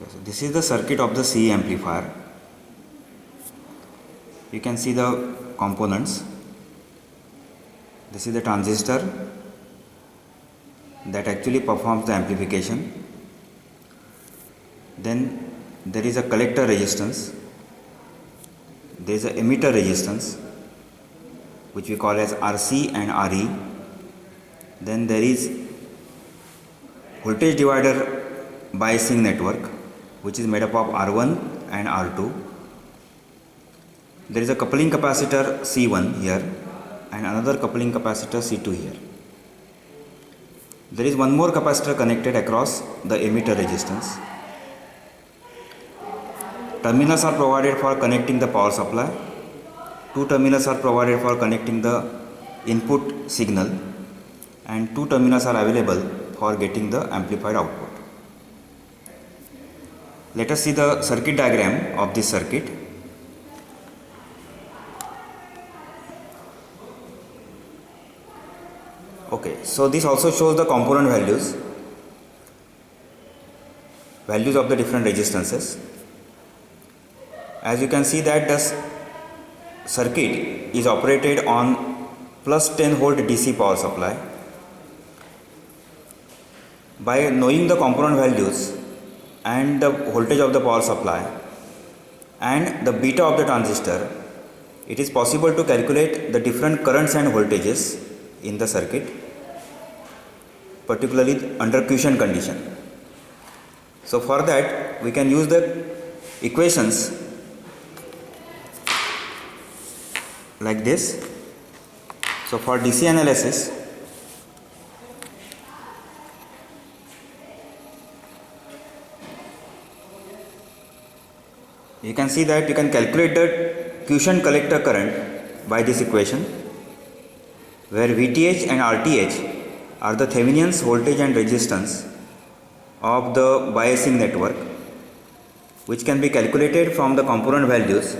Okay, so this is the circuit of the CE amplifier. You can see the components. This is the transistor that actually performs the amplification. Then there is a collector resistance. There is an emitter resistance, which we call as RC and RE. Then there is voltage divider biasing network, which is made up of R1 and R2. There is a coupling capacitor C1 here and another coupling capacitor C2 here. There is one more capacitor connected across the emitter resistance. Terminals are provided for connecting the power supply. Two terminals are provided for connecting the input signal, and two terminals are available for getting the amplified output. Let us see the circuit diagram of this circuit. Okay, so this also shows the component values of the different resistances. As you can see that the circuit is operated on plus 10 volt DC power supply. By knowing the component values and the voltage of the power supply and the beta of the transistor, it is possible to calculate the different currents and voltages in the circuit, particularly under quiescent condition. So for that we can use the equations like this. So for DC analysis, you can see that you can calculate the quiescent collector current by this equation, where VTH and RTH are the Thevenin's voltage and resistance of the biasing network, which can be calculated from the component values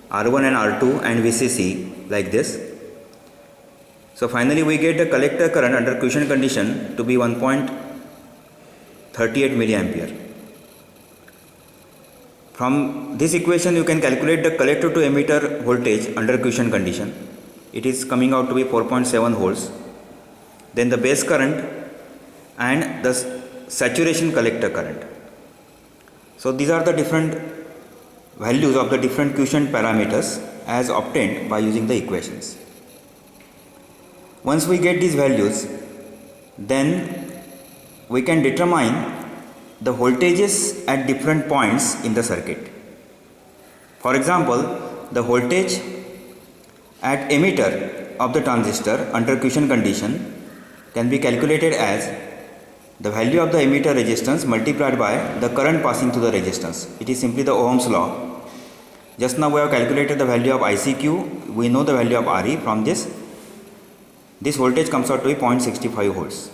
R1 and R2 and VCC like this. So finally we get the collector current under quiescent condition to be 1.38 milliampere. From this equation you can calculate the collector to emitter voltage under quiescent condition. It is coming out to be 4.7 volts. Then the base current and the saturation collector current. So these are the different values of the different quiescent parameters as obtained by using the equations. Once we get these values, then we can determine the voltages at different points in the circuit. For example, the voltage at emitter of the transistor under quiescent condition can be calculated as the value of the emitter resistance multiplied by the current passing through the resistance. It is simply the Ohm's law. Just now we have calculated the value of ICQ, we know the value of RE. From this voltage comes out to be 0.65 volts.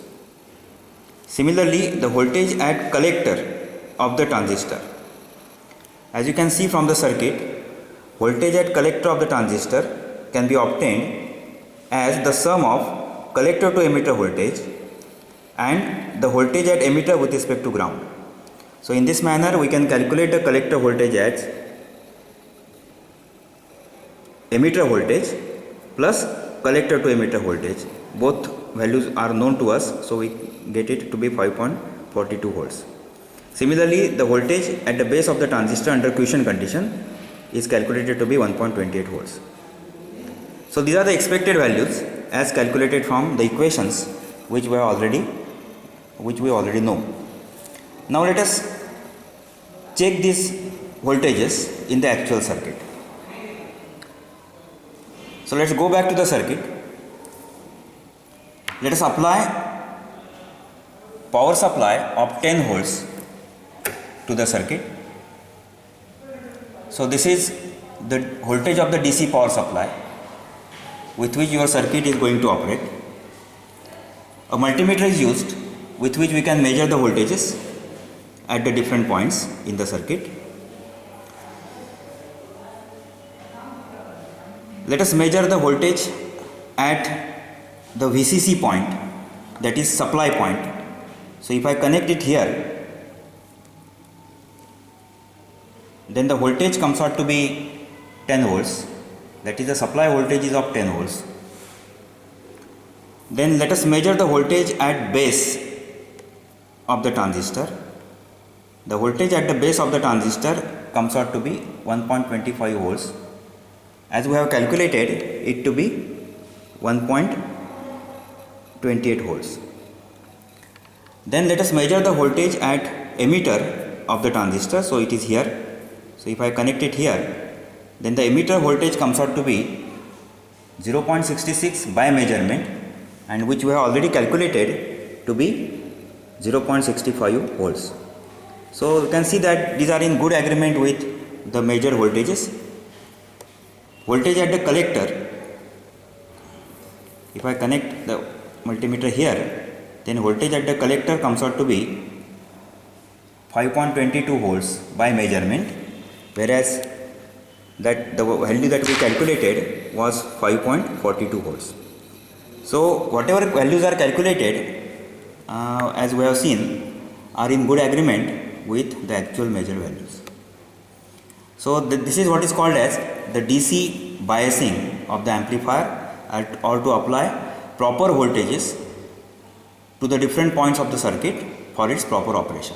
Similarly, the voltage at collector of the transistor. As you can see from the circuit, voltage at collector of the transistor can be obtained as the sum of collector to emitter voltage and the voltage at emitter with respect to ground. So in this manner we can calculate the collector voltage as emitter voltage plus collector to emitter voltage. Both values are known to us, so we get it to be 5.42 volts. Similarly, the voltage at the base of the transistor under quiescent condition is calculated to be 1.28 volts. So these are the expected values as calculated from the equations which we already know. Now let us check these voltages in the actual circuit. So let's go back to the circuit. Let us apply power supply of 10 volts to the circuit. So this is the voltage of the DC power supply with which your circuit is going to operate. A multimeter is used with which we can measure the voltages at the different points in the circuit. Let us measure the voltage at the VCC point, that is supply point. So if I connect it here, then the voltage comes out to be 10 volts, that is the supply voltage is of 10 volts. Then let us measure the voltage at base of the transistor. The voltage at the base of the transistor comes out to be 1.25 volts, as we have calculated it to be 1.28 volts. Then let us measure the voltage at emitter of the transistor. So it is here. So if I connect it here, then the emitter voltage comes out to be 0.66 by measurement, and which we have already calculated to be 0.65 volts. So you can see that these are in good agreement with the measured voltages. Voltage at the collector, if I connect the multimeter here, then voltage at the collector comes out to be 5.22 volts by measurement, whereas that the value that we calculated was 5.42 volts. So whatever values are calculated, as we have seen, are in good agreement with the actual measured values. So this is what is called as the DC biasing of the amplifier, or to apply proper voltages to the different points of the circuit for its proper operation.